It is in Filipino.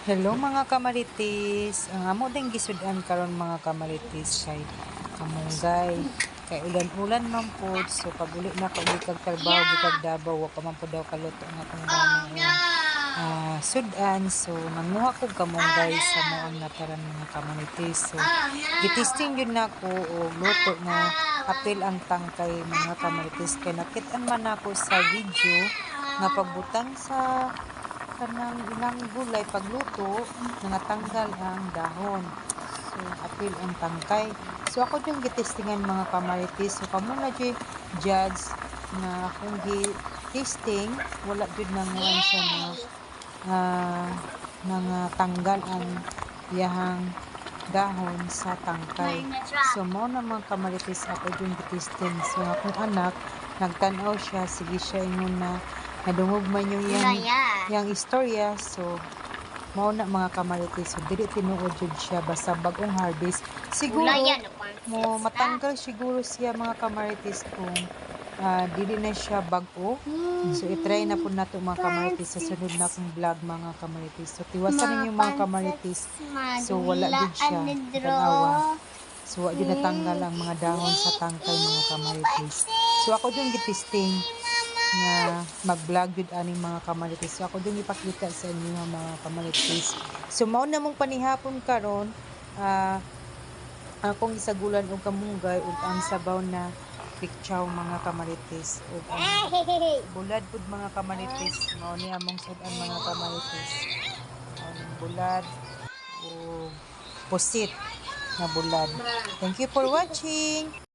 Hello mga kamaritis. Ang amo din gisudan karon mga kamaritis kay kamunggay. Kay ulan-ulan man pod, so paguli na ko gikag trabaho gikag Davao wa pa man pod daw kaluto ang akong bana sudan. So nanguha ko kamunggay sa moang nataran mga kamaritis. So gitisting yun nako og luto na apil ang tangkay mga kamaritis kay nakit-an man ako sa video nga pagbutang sa kanang ilang gulay pagluto nangatanggal ang dahon, so apil ang tangkay. So ako yung gitistingan mga kamaritis, so kamo na judge na akong gitisting wala jud nanguan siya na tanggal ang iyahang dahon sa tangkay. So mo na mga kamaritis ako yung gitisting. So akong anak nagtanaw siya, sige siya ingon na nadungog man yung yang istorya. So mao na mga kamaritis, so dili tinuod jud siya basta bagong harvest siguro mo matanggal siguro siya mga kamaritis kung dili na siya bag-o. So itry na po nato mga kamaritis sa sunod na akong vlog mga kamaritis. So tiwasan ninyo mga kamaritis, so wala jud siya tanawa, so wa jud natanggal ang mga dahon sa tangkay mga kamaritis. So ako yung gitisting na mag-vlog yun aning mga kamaritis. So ako din ipakita sa inyo mga kamaritis. So mao na mong panihapon karon, akong isagulan og kamunggay ug ang sabaw na pikchaw mga kamaritis ug ang bulad pud mga kamaritis. Mao ni among sudan mga kamaritis. Ang bulad o pusit na bulad. Thank you for watching.